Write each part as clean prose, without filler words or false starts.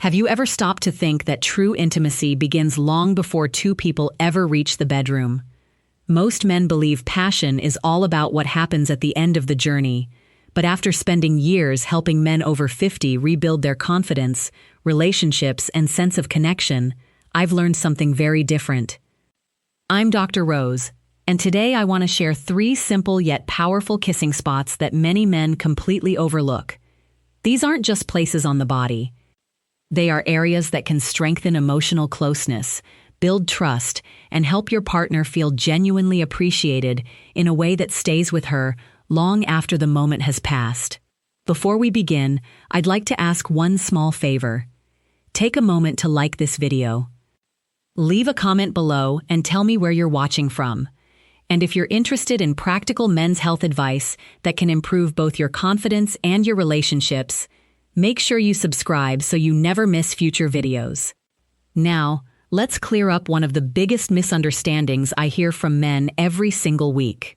Have you ever stopped to think that true intimacy begins long before two people ever reach the bedroom? Most men believe passion is all about what happens at the end of the journey, but after spending years helping men over 50 rebuild their confidence, relationships, and sense of connection, I've learned something very different. I'm Dr. Rose, and today I want to share 3 simple yet powerful kissing spots that many men completely overlook. These aren't just places on the body. They are areas that can strengthen emotional closeness, build trust, and help your partner feel genuinely appreciated in a way that stays with her long after the moment has passed. Before we begin, I'd like to ask one small favor. Take a moment to like this video. Leave a comment below and tell me where you're watching from. And if you're interested in practical men's health advice that can improve both your confidence and your relationships, make sure you subscribe so you never miss future videos. Now, let's clear up one of the biggest misunderstandings I hear from men every single week.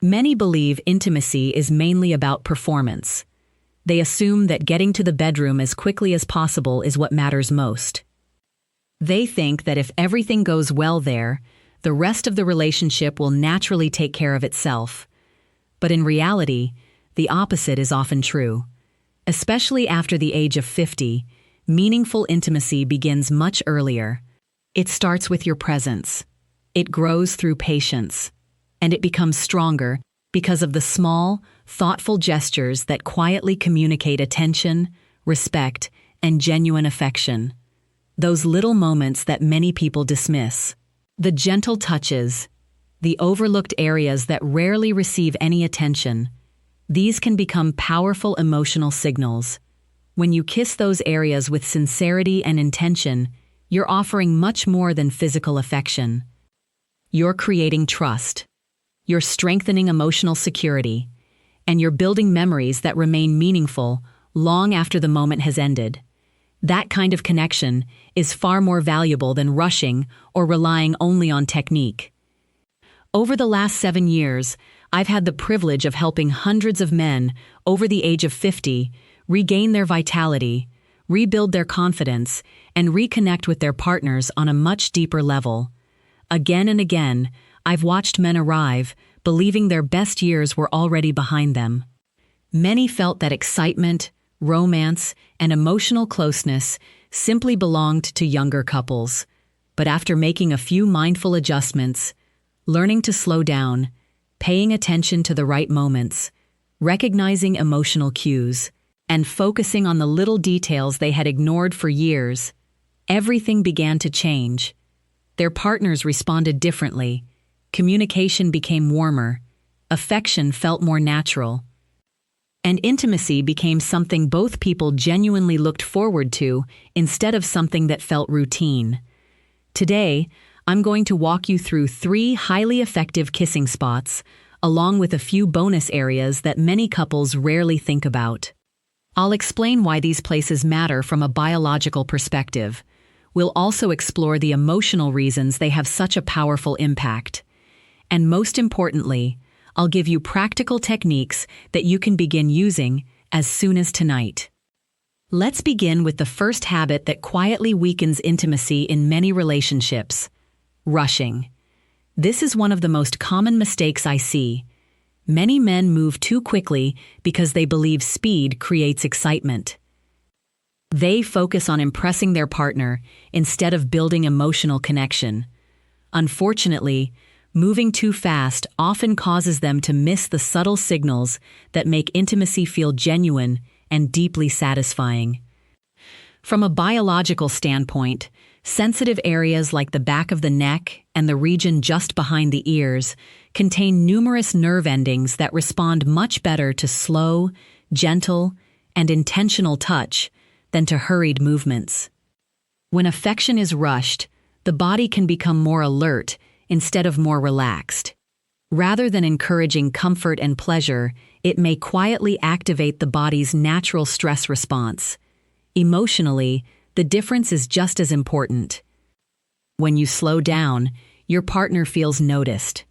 Many believe intimacy is mainly about performance. They assume that getting to the bedroom as quickly as possible is what matters most. They think that if everything goes well there, the rest of the relationship will naturally take care of itself. But in reality, the opposite is often true. Especially after the age of 50, meaningful intimacy begins much earlier. It starts with your presence. It grows through patience. And it becomes stronger because of the small, thoughtful gestures that quietly communicate attention, respect, and genuine affection. Those little moments that many people dismiss. The gentle touches, the overlooked areas that rarely receive any attention. These can become powerful emotional signals. When you kiss those areas with sincerity and intention, you're offering much more than physical affection. You're creating trust. You're strengthening emotional security. And you're building memories that remain meaningful long after the moment has ended. That kind of connection is far more valuable than rushing or relying only on technique. Over the last 7 years, I've had the privilege of helping hundreds of men over the age of 50 regain their vitality, rebuild their confidence, and reconnect with their partners on a much deeper level. Again and again, I've watched men arrive, believing their best years were already behind them. Many felt that excitement, romance, and emotional closeness simply belonged to younger couples. But after making a few mindful adjustments, learning to slow down, paying attention to the right moments, recognizing emotional cues, and focusing on the little details they had ignored for years, everything began to change. Their partners responded differently, communication became warmer, affection felt more natural, and intimacy became something both people genuinely looked forward to instead of something that felt routine. Today, I'm going to walk you through 3 highly effective kissing spots, along with a few bonus areas that many couples rarely think about. I'll explain why these places matter from a biological perspective. We'll also explore the emotional reasons they have such a powerful impact. And most importantly, I'll give you practical techniques that you can begin using as soon as tonight. Let's begin with the first habit that quietly weakens intimacy in many relationships: rushing. This is one of the most common mistakes I see. Many men move too quickly because they believe speed creates excitement. They focus on impressing their partner instead of building emotional connection. Unfortunately, moving too fast often causes them to miss the subtle signals that make intimacy feel genuine and deeply satisfying. From a biological standpoint, sensitive areas like the back of the neck and the region just behind the ears contain numerous nerve endings that respond much better to slow, gentle, and intentional touch than to hurried movements. When affection is rushed, the body can become more alert instead of more relaxed. Rather than encouraging comfort and pleasure, it may quietly activate the body's natural stress response. Emotionally, the difference is just as important. When you slow down, your partner feels noticed.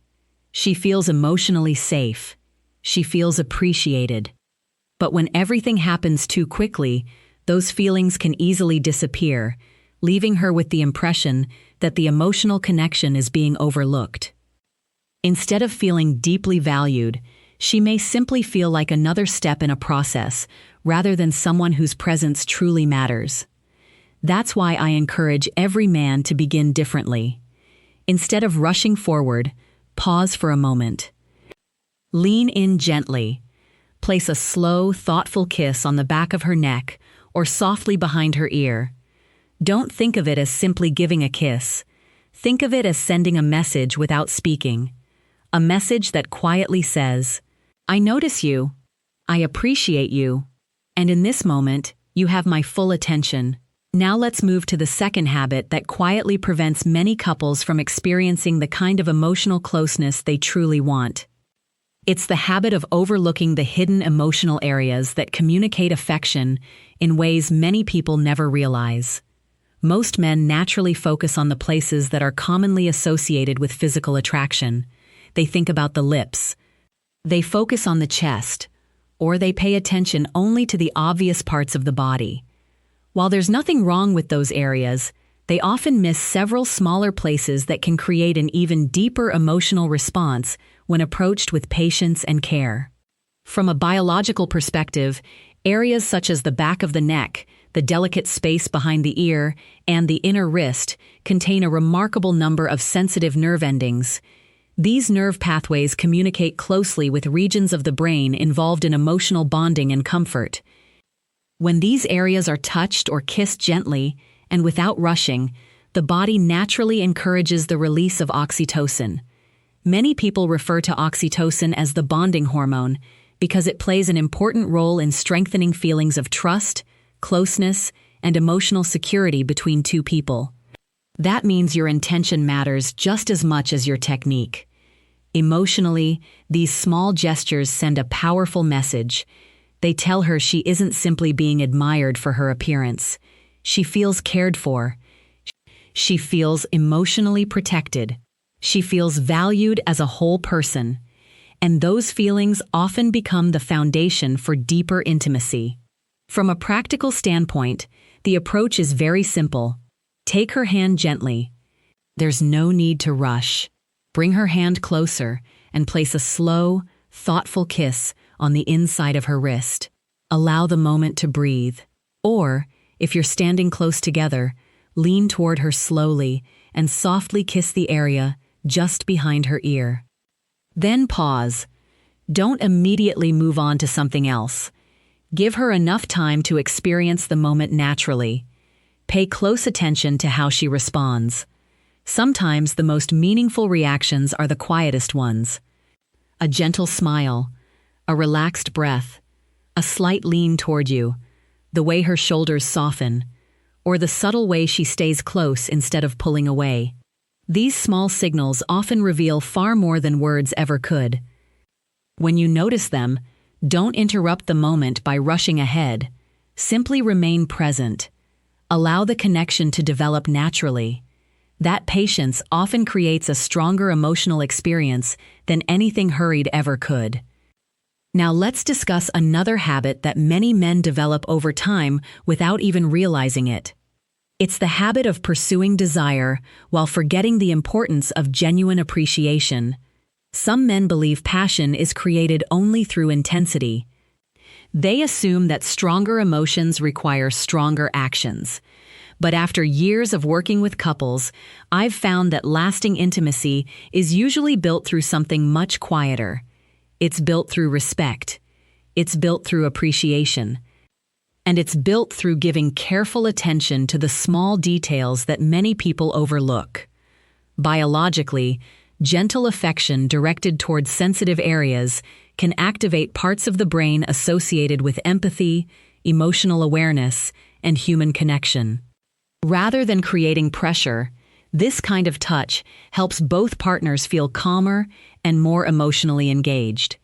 She feels emotionally safe. She feels appreciated. But when everything happens too quickly, those feelings can easily disappear, leaving her with the impression that the emotional connection is being overlooked. Instead of feeling deeply valued, she may simply feel like another step in a process, rather than someone whose presence truly matters. That's why I encourage every man to begin differently. Instead of rushing forward, pause for a moment. Lean in gently. Place a slow, thoughtful kiss on the back of her neck or softly behind her ear. Don't think of it as simply giving a kiss. Think of it as sending a message without speaking. A message that quietly says, "I notice you. I appreciate you. And in this moment, you have my full attention." Now let's move to the second habit that quietly prevents many couples from experiencing the kind of emotional closeness they truly want. It's the habit of overlooking the hidden emotional areas that communicate affection in ways many people never realize. Most men naturally focus on the places that are commonly associated with physical attraction. They think about the lips. They focus on the chest, or they pay attention only to the obvious parts of the body. While there's nothing wrong with those areas, they often miss several smaller places that can create an even deeper emotional response when approached with patience and care. From a biological perspective, areas such as the back of the neck, the delicate space behind the ear, and the inner wrist contain a remarkable number of sensitive nerve endings. These nerve pathways communicate closely with regions of the brain involved in emotional bonding and comfort. When these areas are touched or kissed gently and without rushing, the body naturally encourages the release of oxytocin. Many people refer to oxytocin as the bonding hormone because it plays an important role in strengthening feelings of trust, closeness, and emotional security between two people. That means your intention matters just as much as your technique. Emotionally, these small gestures send a powerful message. They tell her she isn't simply being admired for her appearance. She feels cared for. She feels emotionally protected. She feels valued as a whole person. And those feelings often become the foundation for deeper intimacy. From a practical standpoint, the approach is very simple. Take her hand gently. There's no need to rush. Bring her hand closer and place a slow, thoughtful kiss on the inside of her wrist. Allow the moment to breathe. Or, if you're standing close together, lean toward her slowly and softly kiss the area just behind her ear. Then pause. Don't immediately move on to something else. Give her enough time to experience the moment naturally. Pay close attention to how she responds. Sometimes the most meaningful reactions are the quietest ones. A gentle smile, a relaxed breath, a slight lean toward you, the way her shoulders soften, or the subtle way she stays close instead of pulling away. These small signals often reveal far more than words ever could. When you notice them, don't interrupt the moment by rushing ahead. Simply remain present. Allow the connection to develop naturally. That patience often creates a stronger emotional experience than anything hurried ever could. Now let's discuss another habit that many men develop over time without even realizing it. It's the habit of pursuing desire while forgetting the importance of genuine appreciation. Some men believe passion is created only through intensity. They assume that stronger emotions require stronger actions. But after years of working with couples, I've found that lasting intimacy is usually built through something much quieter. It's built through respect. It's built through appreciation. And it's built through giving careful attention to the small details that many people overlook. Biologically, gentle affection directed toward sensitive areas can activate parts of the brain associated with empathy, emotional awareness, and human connection. Rather than creating pressure, this kind of touch helps both partners feel calmer and more emotionally engaged.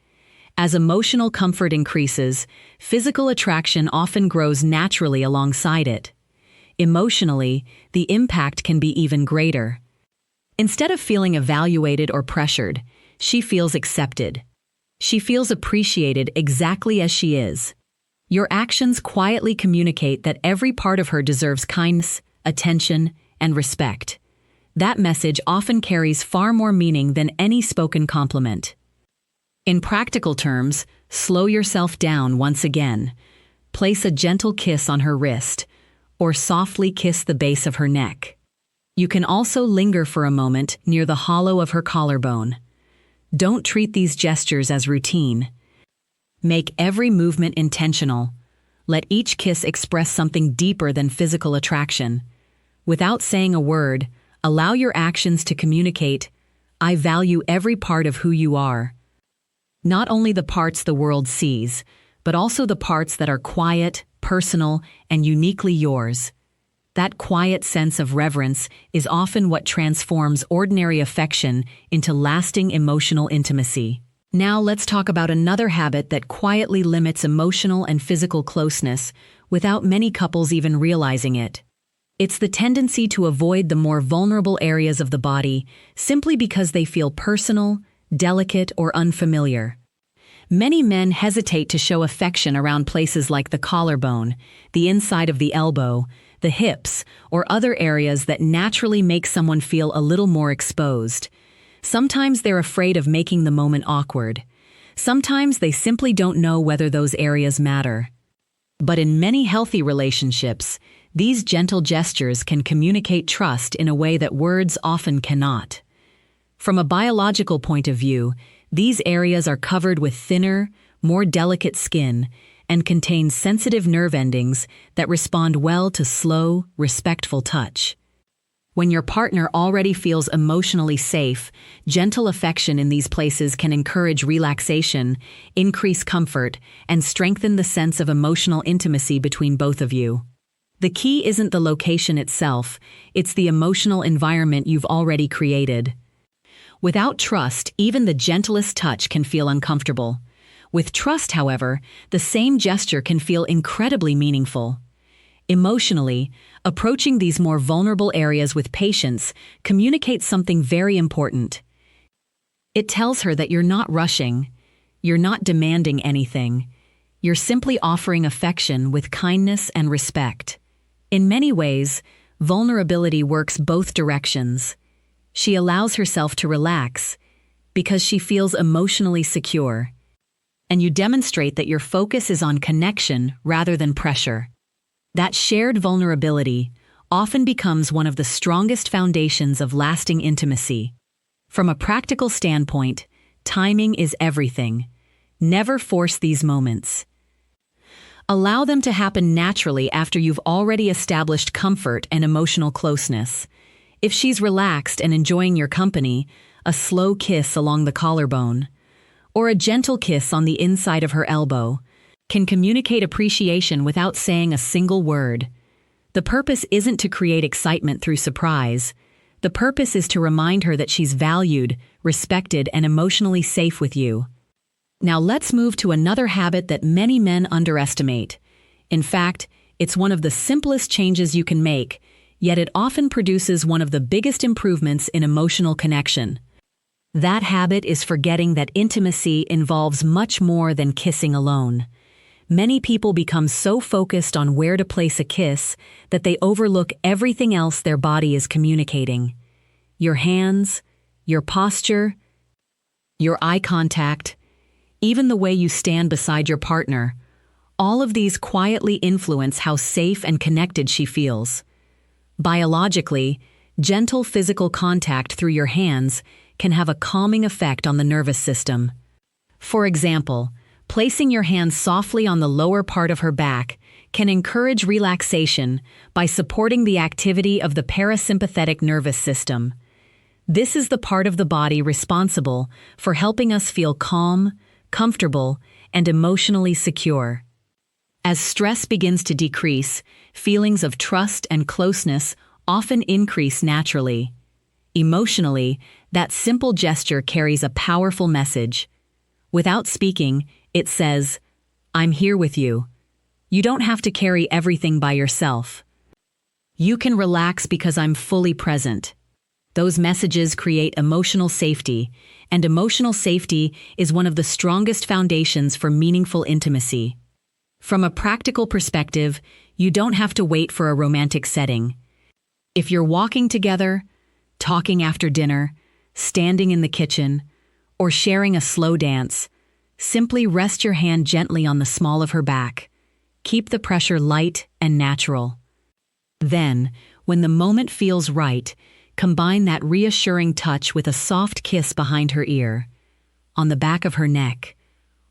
As emotional comfort increases, physical attraction often grows naturally alongside it. Emotionally, the impact can be even greater. Instead of feeling evaluated or pressured, she feels accepted. She feels appreciated exactly as she is. Your actions quietly communicate that every part of her deserves kindness, attention, and respect. That message often carries far more meaning than any spoken compliment. In practical terms, slow yourself down once again. Place a gentle kiss on her wrist, or softly kiss the base of her neck. You can also linger for a moment near the hollow of her collarbone. Don't treat these gestures as routine. Make every movement intentional. Let each kiss express something deeper than physical attraction. Without saying a word, allow your actions to communicate, "I value every part of who you are." Not only the parts the world sees, but also the parts that are quiet, personal, and uniquely yours. That quiet sense of reverence is often what transforms ordinary affection into lasting emotional intimacy. Now let's talk about another habit that quietly limits emotional and physical closeness without many couples even realizing it. It's the tendency to avoid the more vulnerable areas of the body simply because they feel personal, delicate, or unfamiliar. Many men hesitate to show affection around places like the collarbone, the inside of the elbow, the hips, or other areas that naturally make someone feel a little more exposed. Sometimes they're afraid of making the moment awkward. Sometimes they simply don't know whether those areas matter. But in many healthy relationships, these gentle gestures can communicate trust in a way that words often cannot. From a biological point of view, these areas are covered with thinner, more delicate skin and contain sensitive nerve endings that respond well to slow, respectful touch. When your partner already feels emotionally safe, gentle affection in these places can encourage relaxation, increase comfort, and strengthen the sense of emotional intimacy between both of you. The key isn't the location itself, it's the emotional environment you've already created. Without trust, even the gentlest touch can feel uncomfortable. With trust, however, the same gesture can feel incredibly meaningful. Emotionally, approaching these more vulnerable areas with patience communicates something very important. It tells her that you're not rushing, you're not demanding anything, you're simply offering affection with kindness and respect. In many ways, vulnerability works both directions. She allows herself to relax because she feels emotionally secure. And you demonstrate that your focus is on connection rather than pressure. That shared vulnerability often becomes one of the strongest foundations of lasting intimacy. From a practical standpoint, timing is everything. Never force these moments. Allow them to happen naturally after you've already established comfort and emotional closeness. If she's relaxed and enjoying your company, a slow kiss along the collarbone, or a gentle kiss on the inside of her elbow, can communicate appreciation without saying a single word. The purpose isn't to create excitement through surprise. The purpose is to remind her that she's valued, respected, and emotionally safe with you. Now let's move to another habit that many men underestimate. In fact, it's one of the simplest changes you can make, yet it often produces one of the biggest improvements in emotional connection. That habit is forgetting that intimacy involves much more than kissing alone. Many people become so focused on where to place a kiss that they overlook everything else their body is communicating. Your hands, your posture, your eye contact, even the way you stand beside your partner, all of these quietly influence how safe and connected she feels. Biologically, gentle physical contact through your hands can have a calming effect on the nervous system. For example, placing your hands softly on the lower part of her back can encourage relaxation by supporting the activity of the parasympathetic nervous system. This is the part of the body responsible for helping us feel calm, comfortable, and emotionally secure. As stress begins to decrease, feelings of trust and closeness often increase naturally. Emotionally, that simple gesture carries a powerful message. Without speaking, it says, "I'm here with you. You don't have to carry everything by yourself. You can relax because I'm fully present." Those messages create emotional safety, and emotional safety is one of the strongest foundations for meaningful intimacy. From a practical perspective, you don't have to wait for a romantic setting. If you're walking together, talking after dinner, standing in the kitchen, or sharing a slow dance, simply rest your hand gently on the small of her back. Keep the pressure light and natural. Then, when the moment feels right, combine that reassuring touch with a soft kiss behind her ear, on the back of her neck,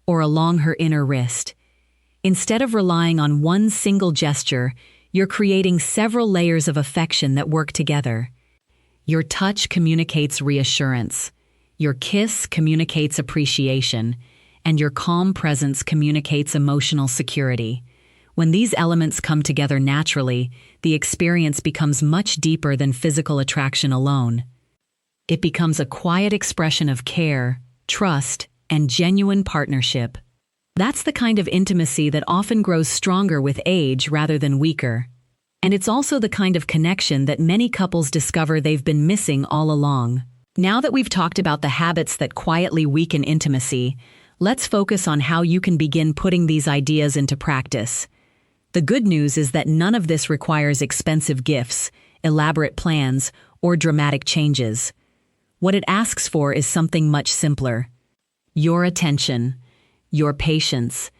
or along her inner wrist. Instead of relying on one single gesture, you're creating several layers of affection that work together. Your touch communicates reassurance. Your kiss communicates appreciation, and your calm presence communicates emotional security. When these elements come together naturally, the experience becomes much deeper than physical attraction alone. It becomes a quiet expression of care, trust, and genuine partnership. That's the kind of intimacy that often grows stronger with age rather than weaker. And it's also the kind of connection that many couples discover they've been missing all along. Now that we've talked about the habits that quietly weaken intimacy, let's focus on how you can begin putting these ideas into practice. The good news is that none of this requires expensive gifts, elaborate plans, or dramatic changes. What it asks for is something much simpler: your attention, your patience,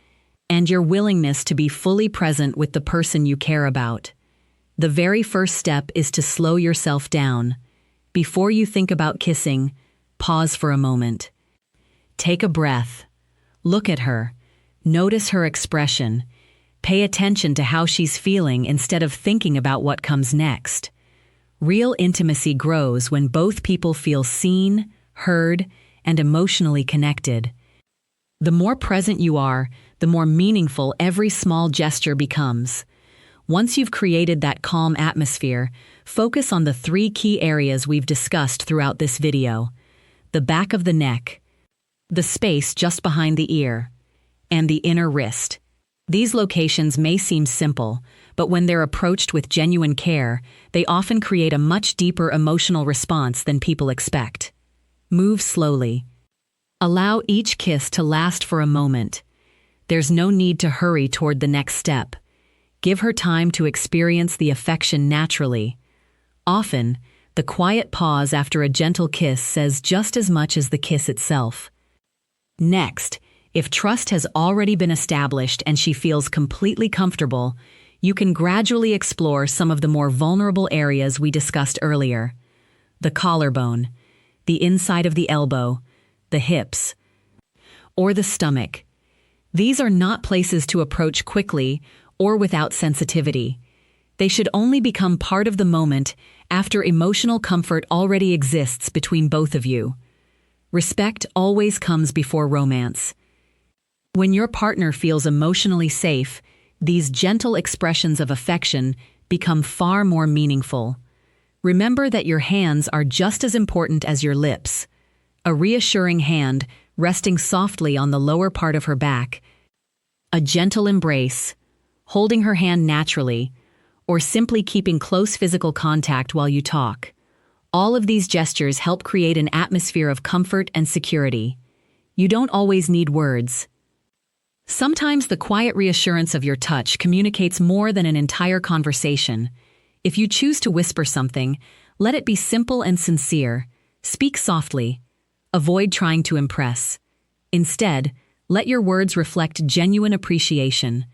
and your willingness to be fully present with the person you care about. The very first step is to slow yourself down. Before you think about kissing, pause for a moment. Take a breath. Look at her. Notice her expression. Pay attention to how she's feeling instead of thinking about what comes next. Real intimacy grows when both people feel seen, heard, and emotionally connected. The more present you are, the more meaningful every small gesture becomes. Once you've created that calm atmosphere, focus on the 3 key areas we've discussed throughout this video: the back of the neck, the space just behind the ear, and the inner wrist. These locations may seem simple, but when they're approached with genuine care, they often create a much deeper emotional response than people expect. Move slowly. Allow each kiss to last for a moment. There's no need to hurry toward the next step. Give her time to experience the affection naturally. Often, the quiet pause after a gentle kiss says just as much as the kiss itself. Next, if trust has already been established and she feels completely comfortable, you can gradually explore some of the more vulnerable areas we discussed earlier: the collarbone, the inside of the elbow, the hips, or the stomach. These are not places to approach quickly or without sensitivity. They should only become part of the moment after emotional comfort already exists between both of you. Respect always comes before romance. When your partner feels emotionally safe, these gentle expressions of affection become far more meaningful. Remember that your hands are just as important as your lips. A reassuring hand resting softly on the lower part of her back, a gentle embrace, holding her hand naturally, or simply keeping close physical contact while you talk. All of these gestures help create an atmosphere of comfort and security. You don't always need words. Sometimes the quiet reassurance of your touch communicates more than an entire conversation. If you choose to whisper something, let it be simple and sincere. Speak softly. Avoid trying to impress. Instead, let your words reflect genuine appreciation.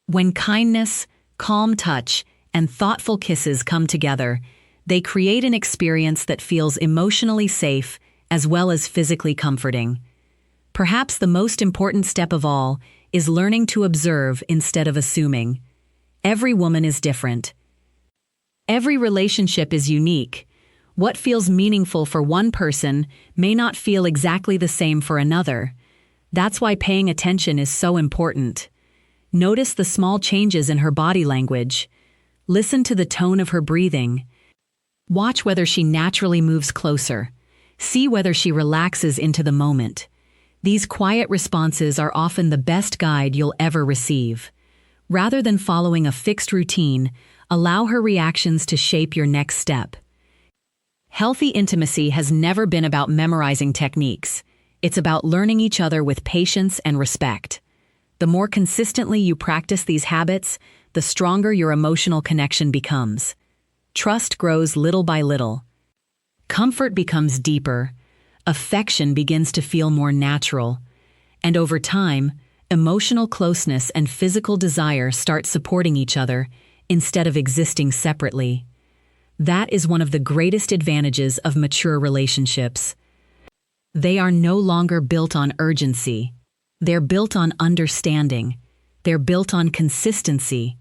When kindness, calm touch, and thoughtful kisses come together, they create an experience that feels emotionally safe as well as physically comforting. Perhaps the most important step of all is learning to observe instead of assuming. Every woman is different. Every relationship is unique. What feels meaningful for one person may not feel exactly the same for another. That's why paying attention is so important. Notice the small changes in her body language. Listen to the tone of her breathing. Watch whether she naturally moves closer. See whether she relaxes into the moment. These quiet responses are often the best guide you'll ever receive. Rather than following a fixed routine, allow her reactions to shape your next step. Healthy intimacy has never been about memorizing techniques. It's about learning each other with patience and respect. The more consistently you practice these habits, the stronger your emotional connection becomes. Trust grows little by little. Comfort becomes deeper. Affection begins to feel more natural. And over time, emotional closeness and physical desire start supporting each other instead of existing separately. That is one of the greatest advantages of mature relationships. They are no longer built on urgency. They're built on understanding. They're built on consistency.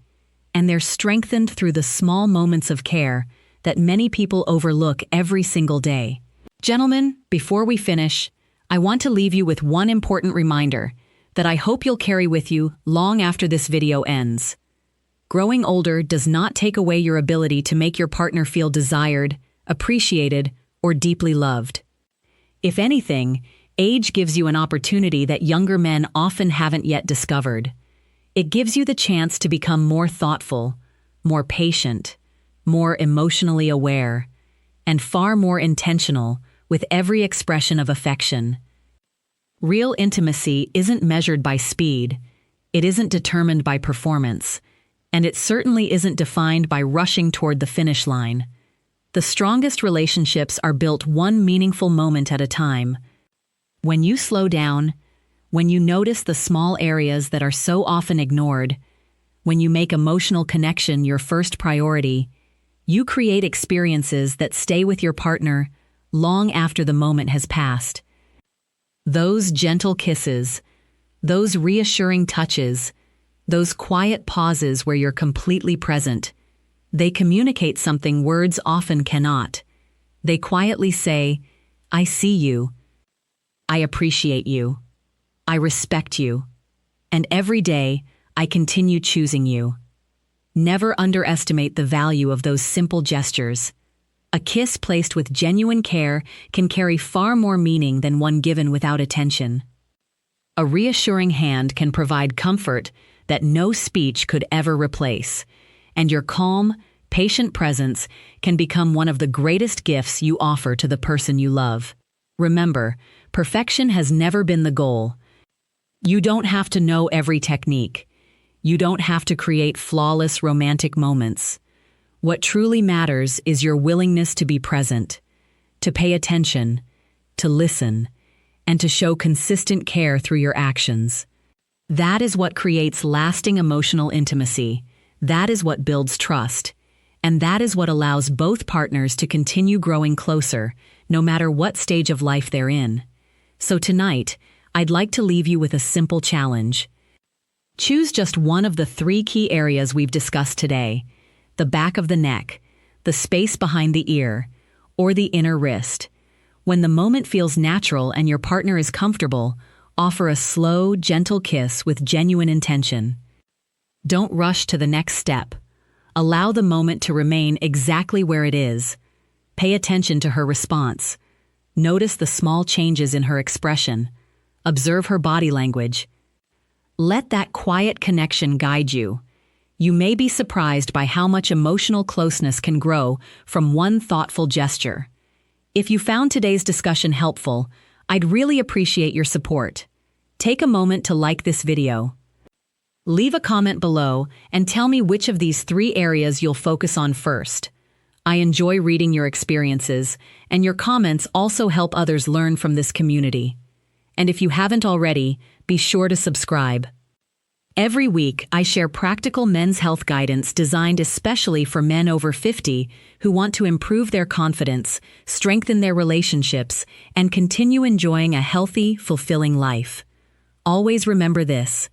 And they're strengthened through the small moments of care that many people overlook every single day. Gentlemen, before we finish, I want to leave you with one important reminder that I hope you'll carry with you long after this video ends. Growing older does not take away your ability to make your partner feel desired, appreciated, or deeply loved. If anything, age gives you an opportunity that younger men often haven't yet discovered. It gives you the chance to become more thoughtful, more patient, more emotionally aware, and far more intentional with every expression of affection. Real intimacy isn't measured by speed, it isn't determined by performance, and it certainly isn't defined by rushing toward the finish line. The strongest relationships are built one meaningful moment at a time. When you slow down, when you notice the small areas that are so often ignored, when you make emotional connection your first priority, you create experiences that stay with your partner long after the moment has passed. Those gentle kisses, those reassuring touches, those quiet pauses where you're completely present, they communicate something words often cannot. They quietly say, "I see you. I appreciate you. I respect you. And every day, I continue choosing you." Never underestimate the value of those simple gestures. A kiss placed with genuine care can carry far more meaning than one given without attention. A reassuring hand can provide comfort that no speech could ever replace, and your calm, patient presence can become one of the greatest gifts you offer to the person you love. Remember, perfection has never been the goal. You don't have to know every technique. You don't have to create flawless romantic moments. What truly matters is your willingness to be present, to pay attention, to listen, and to show consistent care through your actions. That is what creates lasting emotional intimacy. That is what builds trust. And that is what allows both partners to continue growing closer, no matter what stage of life they're in. So tonight, I'd like to leave you with a simple challenge. Choose just one of the 3 key areas we've discussed today: the back of the neck, the space behind the ear, or the inner wrist. When the moment feels natural and your partner is comfortable, offer a slow, gentle kiss with genuine intention. Don't rush to the next step. Allow the moment to remain exactly where it is. Pay attention to her response. Notice the small changes in her expression. Observe her body language. Let that quiet connection guide you. You may be surprised by how much emotional closeness can grow from one thoughtful gesture. If you found today's discussion helpful, I'd really appreciate your support. Take a moment to like this video. Leave a comment below and tell me which of these 3 areas you'll focus on first. I enjoy reading your experiences, and your comments also help others learn from this community. And if you haven't already, be sure to subscribe. Every week, I share practical men's health guidance designed especially for men over 50 who want to improve their confidence, strengthen their relationships, and continue enjoying a healthy, fulfilling life. Always remember this: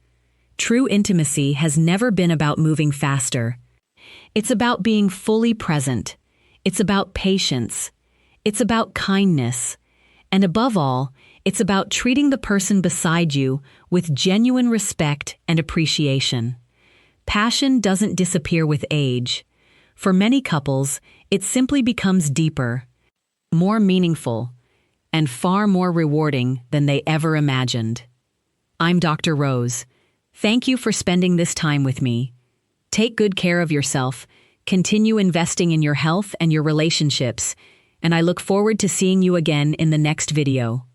true intimacy has never been about moving faster. It's about being fully present. It's about patience. It's about kindness. And above all, it's about treating the person beside you with genuine respect and appreciation. Passion doesn't disappear with age. For many couples, it simply becomes deeper, more meaningful, and far more rewarding than they ever imagined. I'm Dr. Rose. Thank you for spending this time with me. Take good care of yourself, continue investing in your health and your relationships, and I look forward to seeing you again in the next video.